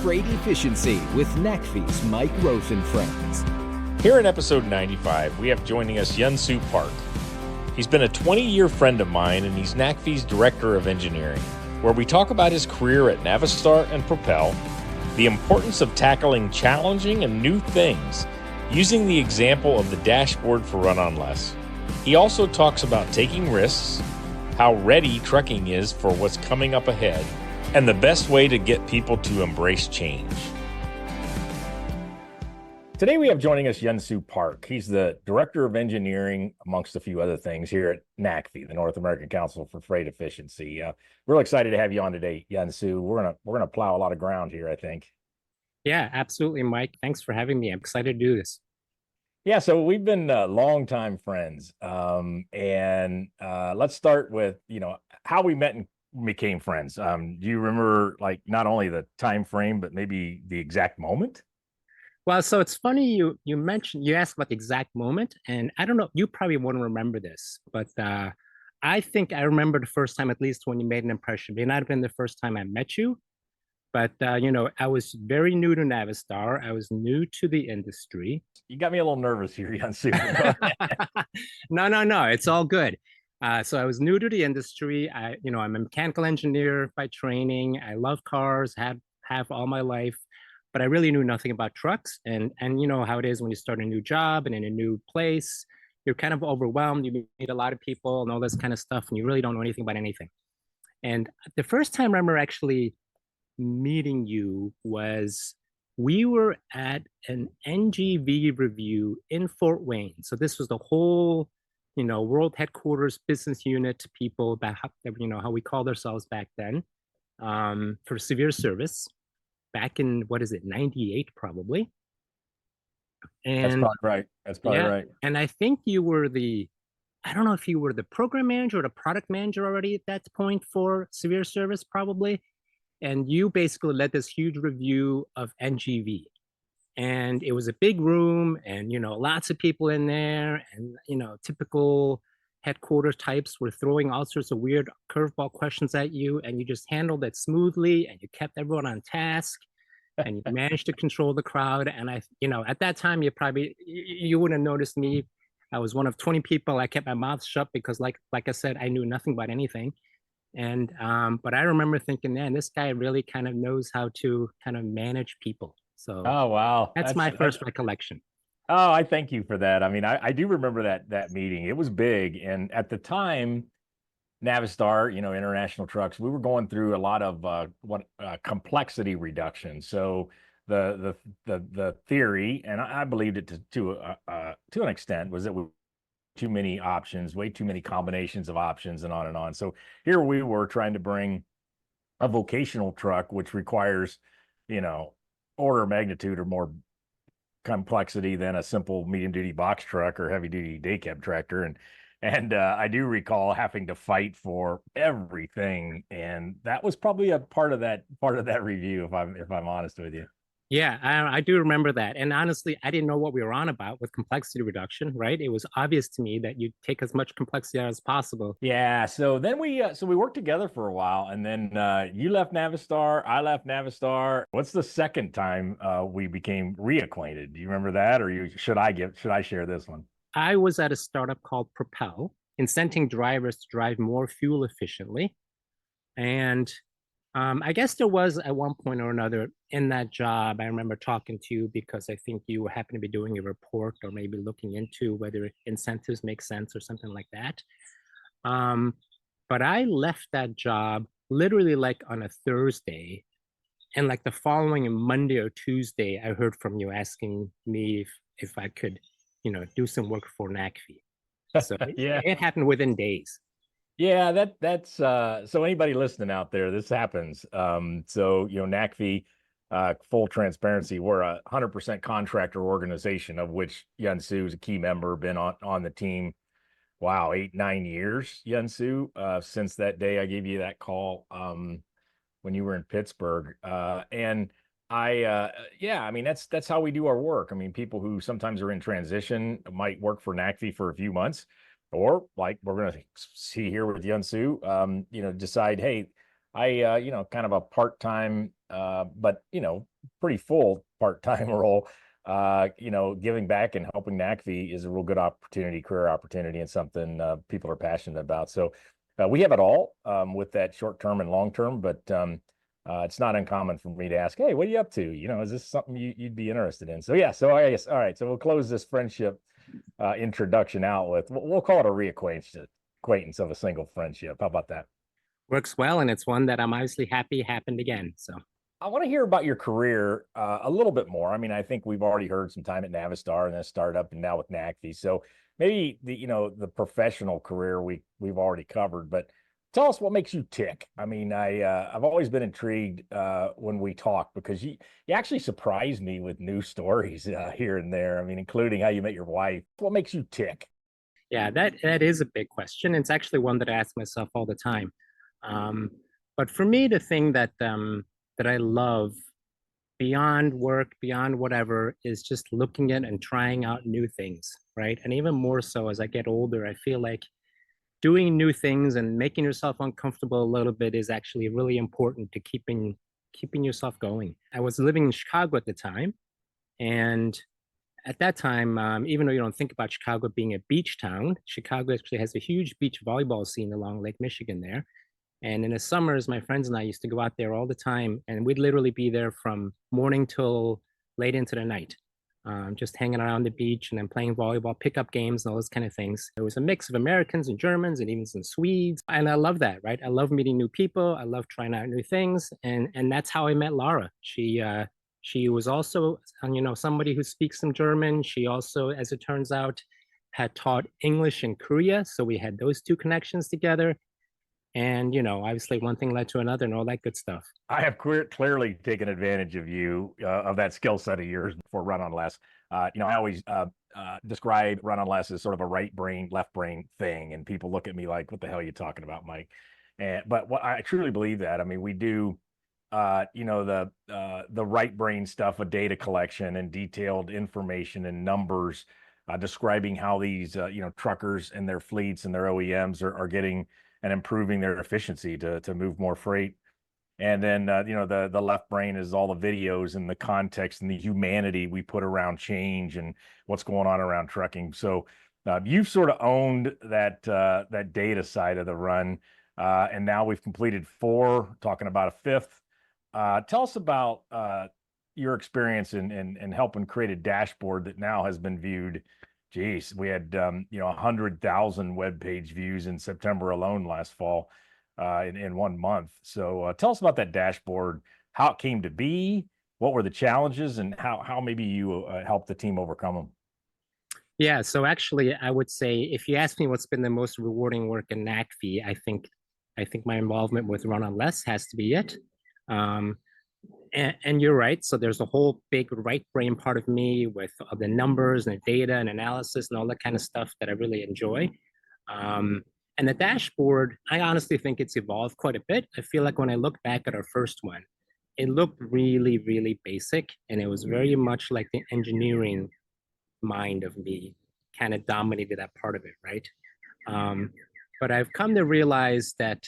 Freight Efficiency with NACFE's Mike Roche and Friends. Here in episode 95, we have joining us Yunsu Park. He's been a 20-year friend of mine, and he's NACFE's Director of Engineering, where we talk about his career at Navistar and Propel, the importance of tackling challenging and new things, using the example of the dashboard for Run on Less. He also talks about taking risks, how ready trucking is for what's coming up ahead, and the best way to get people to embrace change. Today we have joining us Yunsu Park. He's the Director of Engineering, amongst a few other things, here at NACFE, the North American Council for Freight Efficiency. Real excited to have you on today, Yunsu. We're gonna plow a lot of ground here, I think. Yeah, absolutely, Mike. Thanks for having me. I'm excited to do this. Yeah, so we've been longtime friends, and let's start with how we met and became friends. Do you remember not only the time frame but maybe the exact moment? Well, so it's funny you asked about the exact moment, and I don't know, you probably won't remember this, but I think I remember the first time, at least when you made an impression. It may not have been the first time I met you, but I was very new to Navistar. I was new to the industry. You got me a little nervous here, Yunsu. No, it's all good. So I was new to the industry. I'm a mechanical engineer by training. I love cars, have all my life, but I really knew nothing about trucks. And you know how it is when you start a new job and in a new place, you're kind of overwhelmed. You meet a lot of people and all this kind of stuff, and you really don't know anything about anything. And the first time I remember actually meeting you was we were at an NGV review in Fort Wayne. So this was the whole, world headquarters business unit people that, how we called ourselves back then, for severe service back in, 98 probably. And that's probably right. That's probably right. And I think you were I don't know if you were the program manager or the product manager already at that point for severe service, probably. And you basically led this huge review of NGV. And it was a big room and, lots of people in there. And, typical headquarters types were throwing all sorts of weird curveball questions at you. And you just handled it smoothly and you kept everyone on task and you managed to control the crowd. And at that time, you wouldn't have noticed me. I was one of 20 people. I kept my mouth shut because like I said, I knew nothing about anything. And but I remember thinking, man, this guy really kind of knows how to kind of manage people. So oh wow, that's my first recollection. Oh, I thank you for that. I mean, I do remember that meeting. It was big, and at the time, Navistar, International Trucks, we were going through a lot of complexity reduction. So the theory, and I believed it to an extent, was that we too many options, way too many combinations of options, and on and on. So here we were trying to bring a vocational truck, which requires, order of magnitude or more complexity than a simple medium duty box truck or heavy duty day cab tractor. And I do recall having to fight for everything. And that was probably a part of that review, if I'm honest with you. Yeah, I do remember that. And honestly, I didn't know what we were on about with complexity reduction, right? It was obvious to me that you take as much complexity out as possible. Yeah, so then we worked together for a while, and then you left Navistar, I left Navistar. What's the second time we became reacquainted? Do you remember that, or should I share this one? I was at a startup called Propel, incenting drivers to drive more fuel efficiently. And I guess there was at one point or another in that job, I remember talking to you because I think you happened to be doing a report or maybe looking into whether incentives make sense or something like that. But I left that job literally on a Thursday, and the following Monday or Tuesday, I heard from you asking me if I could, do some work for NACFE. So yeah, it happened within days. Yeah, that's so anybody listening out there, this happens. NACFE, full transparency, we're a 100% contractor organization, of which Yunsu is a key member, been on the team. Wow, 8-9 years, Yunsu, since that day I gave you that call when you were in Pittsburgh. And I mean, that's how we do our work. I mean, people who sometimes are in transition might work for NACFE for a few months, or like we're going to see here with Yunsu, decide, hey, Kind of a part-time, but, pretty full part-time role. Giving back and helping NACFE is a real good opportunity, career opportunity, and something people are passionate about. So we have it all with that short-term and long-term, but it's not uncommon for me to ask, hey, what are you up to? Is this something you'd be interested in? So yeah, so I guess, all right, so we'll close this friendship introduction out with, we'll call it a acquaintance of a single friendship. How about that? Works well, and it's one that I'm obviously happy happened again. So I want to hear about your career a little bit more. I mean, I think we've already heard some time at Navistar and then startup, and now with NACFE. So maybe the professional career we've already covered, but tell us what makes you tick. I mean, I've always been intrigued when we talk, because you actually surprise me with new stories here and there. I mean, including how you met your wife. What makes you tick? yeah, that is a big question. It's actually one that I ask myself all the time. Um, but for me, the thing that I love beyond work, beyond whatever, is just looking at and trying out new things, right? And even more so as I get older, I feel like doing new things and making yourself uncomfortable a little bit is actually really important to keeping yourself going. I was living in Chicago at the time, and at that time, even though you don't think about Chicago being a beach town, Chicago actually has a huge beach volleyball scene along Lake Michigan there. And in the summers, my friends and I used to go out there all the time, and we'd literally be there from morning till late into the night, just hanging around the beach and then playing volleyball, pickup games, and all those kind of things. There was a mix of Americans and Germans and even some Swedes, and I love that, right? I love meeting new people. I love trying out new things, and that's how I met Lara. She was also, somebody who speaks some German. She also, as it turns out, had taught English in Korea, so we had those two connections together. And, obviously one thing led to another and all that good stuff. I have clearly taken advantage of you, of that skill set of yours for run on less. I always describe run on less as sort of a right brain, left brain thing. And people look at me like, what the hell are you talking about, Mike? But what I truly believe that, I mean, we do, the right brain stuff of data collection and detailed information and numbers, describing how these, truckers and their fleets and their OEMs are getting and improving their efficiency to move more freight. And then, the left brain is all the videos and the context and the humanity we put around change and what's going on around trucking. So you've sort of owned that data side of the run. And now we've completed 4, talking about a 5th. Tell us about your experience in helping create a dashboard that now has been viewed. Geez, we had 100,000 web page views in September alone last fall, in 1 month. So tell us about that dashboard, how it came to be, what were the challenges, and how maybe you helped the team overcome them. Yeah, so actually, I would say if you ask me what's been the most rewarding work in NACFE, I think my involvement with Run on Less has to be it. And you're right. So there's a whole big right brain part of me with the numbers and the data and analysis and all that kind of stuff that I really enjoy. And the dashboard, I honestly think it's evolved quite a bit. I feel like when I look back at our first one, it looked really, really basic, and it was very much like the engineering mind of me kind of dominated that part of it, right? But I've come to realize that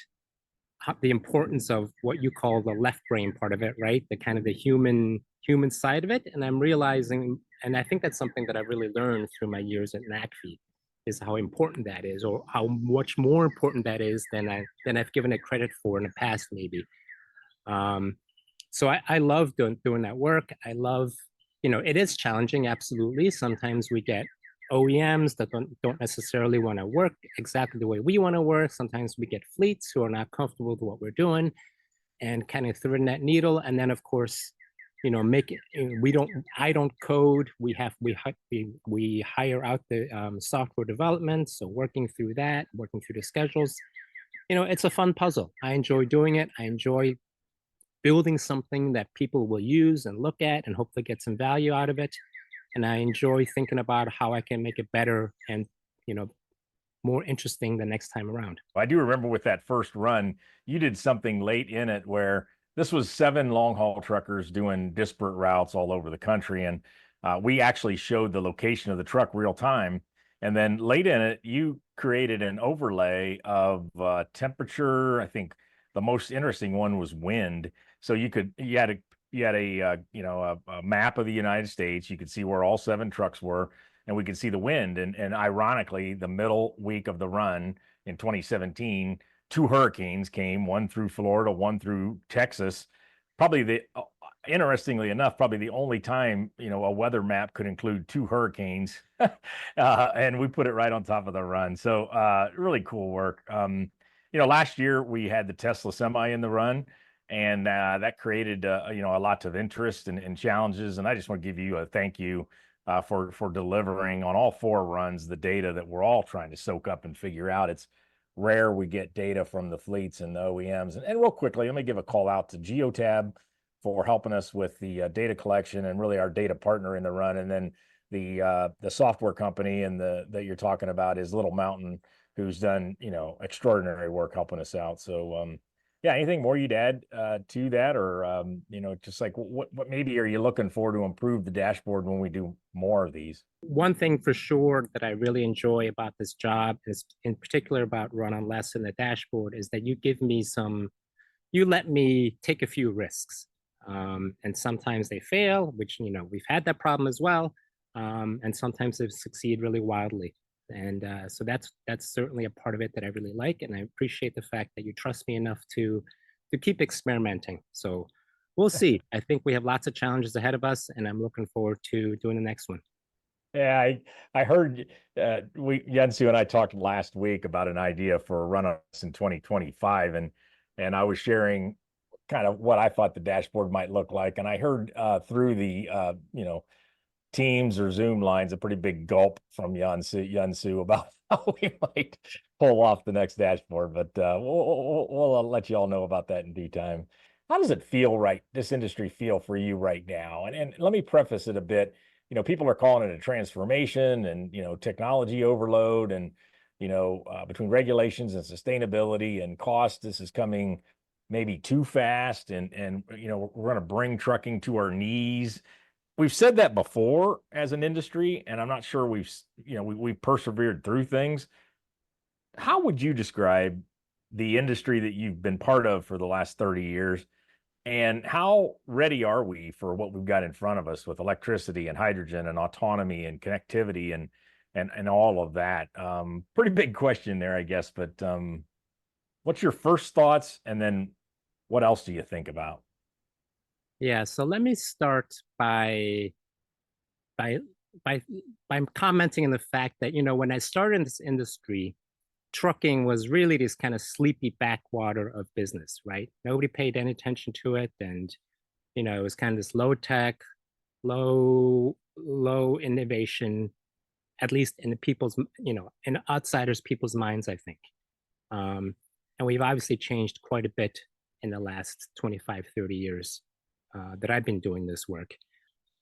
the importance of what you call the left brain part of it, right? The kind of the human side of it. And I'm realizing, and I think that's something that I really learned through my years at NACFE, is how important that is, or how much more important that is than I've given it credit for in the past, maybe. So I love doing that work. I love, it is challenging, absolutely. Sometimes we get OEMs that don't necessarily want to work exactly the way we want to work. Sometimes we get fleets who are not comfortable with what we're doing, and kind of threading that needle. And then, of course, make it. I don't code. We hire out the software development. So working through that, working through the schedules, it's a fun puzzle. I enjoy doing it. I enjoy building something that people will use and look at and hopefully get some value out of it. And I enjoy thinking about how I can make it better and, more interesting the next time around. I do remember with that first run, you did something late in it where this was 7 long haul truckers doing disparate routes all over the country. And we actually showed the location of the truck real time. And then late in it, you created an overlay of temperature, I think, the most interesting one was wind. So you had a a map of the United States. You could see where all 7 trucks were, and we could see the wind. And ironically, the middle week of the run in 2017, 2 hurricanes came, one through Florida, one through Texas. Probably interestingly enough, probably the only time, a weather map could include 2 hurricanes. And we put it right on top of the run. So really cool work. Last year we had the Tesla Semi in the run, and that created a lot of interest and challenges. And I just want to give you a thank you for delivering on all 4 runs the data that we're all trying to soak up and figure out. It's rare we get data from the fleets and the OEMs. And real quickly, let me give a call out to Geotab for helping us with the data collection and really our data partner in the run. And then the software company that you're talking about is Little Mountain, who's done extraordinary work helping us out. So yeah, anything more you'd add to that, or just like what maybe are you looking for to improve the dashboard when we do more of these? One thing for sure that I really enjoy about this job is, in particular about Run on Less in the dashboard, is that you let me take a few risks. And sometimes they fail, which, we've had that problem as well. And sometimes they succeed really wildly. And so that's certainly a part of it that I really like. And I appreciate the fact that you trust me enough to keep experimenting. So we'll see. I think we have lots of challenges ahead of us, and I'm looking forward to doing the next one. Yeah, I heard Yunsu and I talked last week about an idea for a run on us in 2025, and I was sharing kind of what I thought the dashboard might look like, and I heard through the Teams or Zoom lines a pretty big gulp from Yunsu about how we might pull off the next dashboard, but we'll let you all know about that in due time. How does it feel this industry feel for you right now? And let me preface it a bit. People are calling it a transformation and, technology overload, and, between regulations and sustainability and cost, this is coming maybe too fast. And we're going to bring trucking to our knees. We've said that before as an industry, and I'm not sure we've persevered through things. How would you describe the industry that you've been part of for the last 30 years? And how ready are we for what we've got in front of us with electricity and hydrogen and autonomy and connectivity and all of that? Pretty big question there, I guess. But what's your first thoughts, and then what else do you think about? Yeah, so let me start by commenting on the fact that, when I started in this industry, trucking was really this kind of sleepy backwater of business, right? Nobody paid any attention to it. And, it was kind of this low tech, low innovation, at least in the people's, in outsiders' people's minds, I think. And we've obviously changed quite a bit in the last 25, 30 years that I've been doing this work.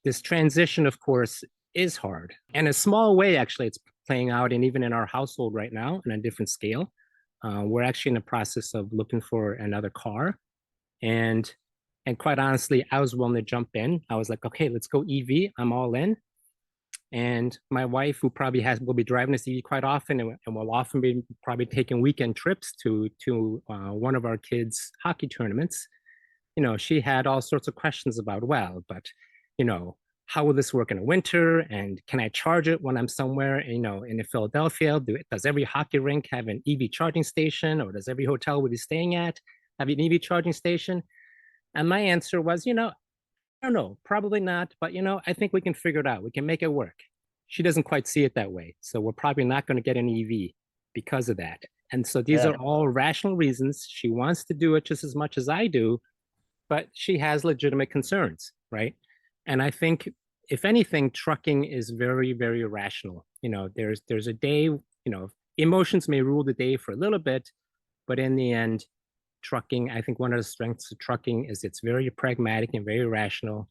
This transition, of course, is hard. And in a small way, actually, it's playing out, and even in our household right now on a different scale. We're actually in the process of looking for another car. And quite honestly, I was willing to jump in. I was like, okay, let's go EV. I'm all in. And my wife, who probably will be driving this EV quite often, and will often be probably taking weekend trips to one of our kids' hockey tournaments, she had all sorts of questions about, but how will this work in the winter? And can I charge it when I'm somewhere, in Philadelphia? Does every hockey rink have an EV charging station, or does every hotel we'll be staying at have an EV charging station? And my answer was, I don't know, probably not, but I think we can figure it out. We can make it work. She doesn't quite see it that way. So we're probably not going to get an EV because of that. And so these are all rational reasons. She wants to do it just as much as I do, but she has legitimate concerns, right? And I think, if anything, trucking is very, very rational. There's a day, emotions may rule the day for a little bit, but in the end, trucking, I think one of the strengths of trucking is it's very pragmatic and very rational.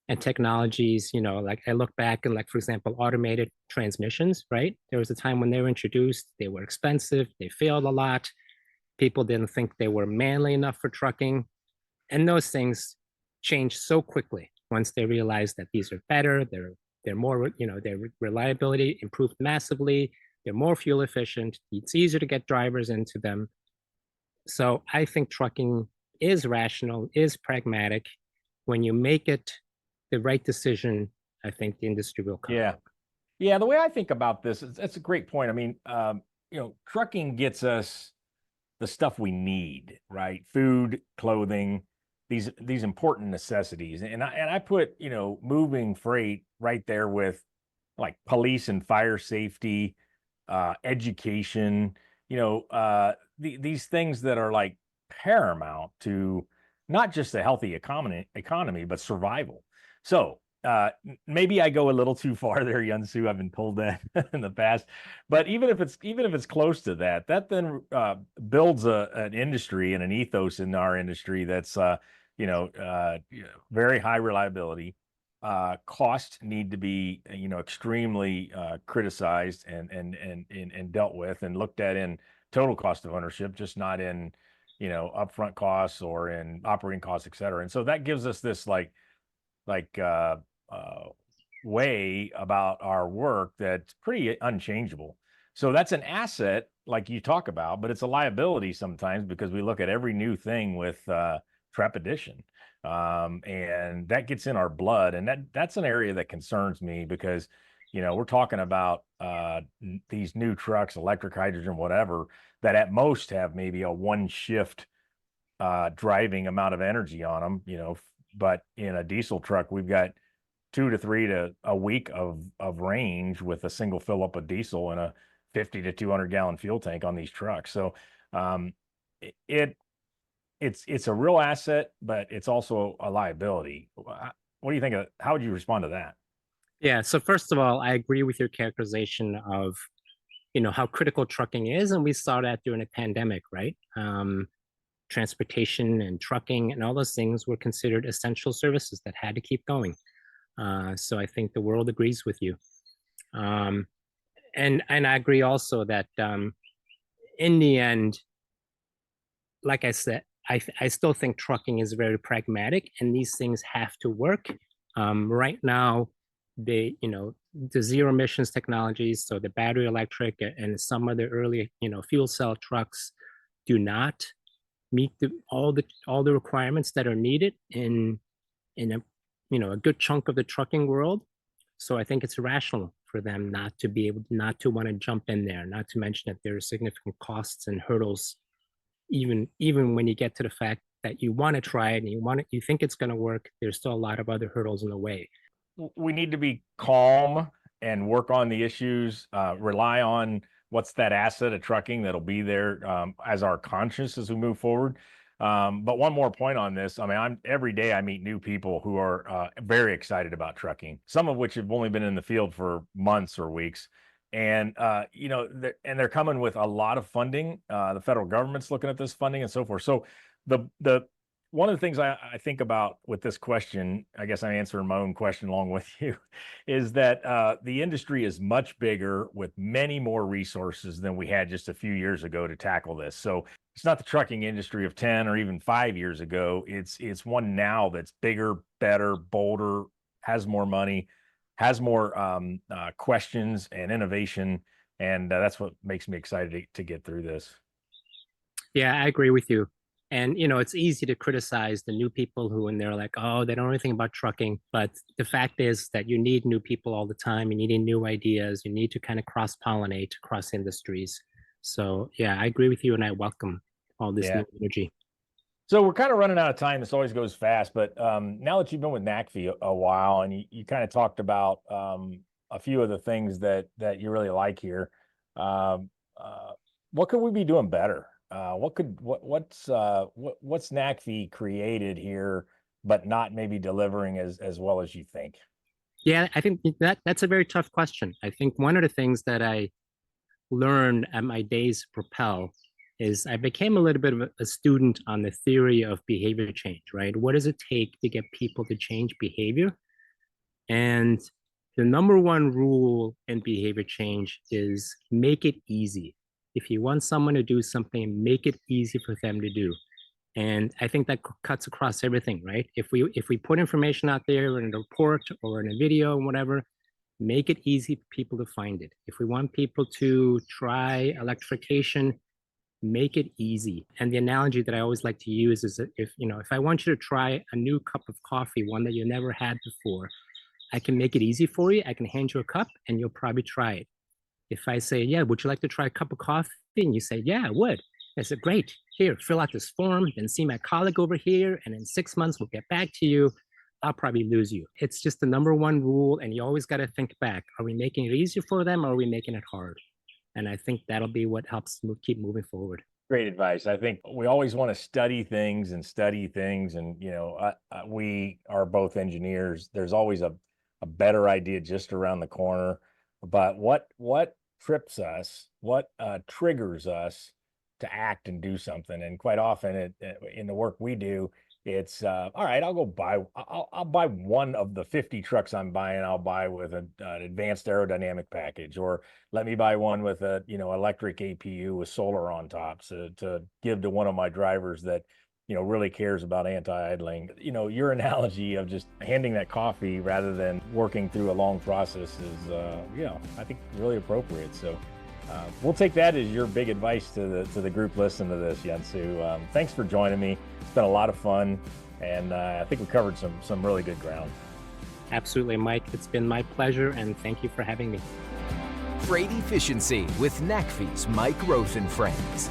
And technologies, like I look back and, like, for example, automated transmissions, right? There was a time when they were introduced, they were expensive, they failed a lot. People didn't think they were manly enough for trucking. And those things changed so quickly once they realized that these are better, they're more, their reliability improved massively, they're more fuel efficient, it's easier to get drivers into them. So I think trucking is rational, is pragmatic. When you make it the right decision, I think the industry will come. Yeah. Yeah. The way I think about this, it's a great point. I mean, trucking gets us the stuff we need, right? Food, clothing, these important necessities. And I put, moving freight right there with like police and fire safety, education, these things that are like paramount to not just a healthy economy, but survival. So maybe I go a little too far there, Yunsu. I've been told that in the past, but even if it's close to that, that then builds an industry and an ethos in our industry that's very high reliability. Costs need to be extremely criticized and dealt with and looked at in total cost of ownership, just not in upfront costs or in operating costs, et cetera. And so that gives us this like way about our work that's pretty unchangeable. So that's an asset, like you talk about, but it's a liability sometimes because we look at every new thing with trepidation, and that gets in our blood, and that's an area that concerns me because we're talking about these new trucks, electric, hydrogen, whatever, that at most have maybe a one shift driving amount of energy on them, but in a diesel truck, we've got 2 to 3 to a week of range with a single fill up of diesel and a 50 to 200 gallon fuel tank on these trucks. So it's a real asset, but it's also a liability. What do you think of, how would you respond to that? Yeah. So first of all, I agree with your characterization of, how critical trucking is. And we saw that during the pandemic, right? Transportation and trucking and all those things were considered essential services that had to keep going. So I think the world agrees with you. And I agree also that in the end, like I said, I still think trucking is very pragmatic and these things have to work. Right now, the zero emissions technologies, so the battery electric and some of the early, fuel cell trucks do not meet all the requirements that are needed in a good chunk of the trucking world. So I think it's irrational for them not to want to jump in there, not to mention that there are significant costs and hurdles, even when you get to the fact that you want to try it and you think it's going to work, there's still a lot of other hurdles in the way. We need to be calm and work on the issues, rely on what's that asset of trucking that'll be there as our conscience as we move forward. But one more point on this. I mean, every day I meet new people who are very excited about trucking, some of which have only been in the field for months or weeks. And, they're coming with a lot of funding. The federal government's looking at this funding and so forth. So the one of the things I think about with this question, I guess I'm answering my own question along with you, is that the industry is much bigger with many more resources than we had just a few years ago to tackle this. So it's not the trucking industry of 10 or even 5 years ago. It's one now that's bigger, better, bolder, has more money, has more questions and innovation. And that's what makes me excited to get through this. Yeah, I agree with you. And it's easy to criticize the new people who, and they're like, oh, they don't know anything about trucking. But the fact is that you need new people all the time. You need new ideas. You need to kind of cross-pollinate across industries. So yeah, I agree with you, and I welcome all this new energy. So we're kind of running out of time. This always goes fast, but now that you've been with NACFE a while, and you kind of talked about a few of the things that you really like here, what could we be doing better? What's NACFE created here, but not maybe delivering as well as you think? Yeah, I think that's a very tough question. I think one of the things that I learned at my days at Propel is I became a little bit of a student on the theory of behavior change, right? What does it take to get people to change behavior? And the number one rule in behavior change is make it easy. If you want someone to do something, make it easy for them to do. And I think that cuts across everything, right? If we put information out there in a report or in a video or whatever, make it easy for people to find it. If we want people to try electrification, make it easy. And the analogy that I always like to use is that if I want you to try a new cup of coffee, one that you never had before, I can make it easy for you. I can hand you a cup and you'll probably try it. If I say, yeah, would you like to try a cup of coffee? And you say, yeah, I would. I said, great, here, fill out this form, then see my colleague over here, and in 6 months, we'll get back to you. I'll probably lose you. It's just the number one rule, and you always got to think back. Are we making it easy for them, or are we making it hard? And I think that'll be what helps keep moving forward. Great advice. I think we always want to study things. And, we are both engineers. There's always a better idea just around the corner. But what trips us, what triggers us to act and do something? And quite often in the work we do, it's all right, I'll buy one of the 50 trucks I'm buying. I'll buy with an advanced aerodynamic package, or let me buy one with a electric APU with solar on top to give to one of my drivers that really cares about anti-idling. Your analogy of just handing that coffee rather than working through a long process is I think really appropriate. So we'll take that as your big advice to the group listening to this, Yunsu. Thanks for joining me. It's been a lot of fun, and I think we covered some really good ground. Absolutely, Mike. It's been my pleasure, and thank you for having me. Freight Efficiency with NACFE's Mike Rosen Friends.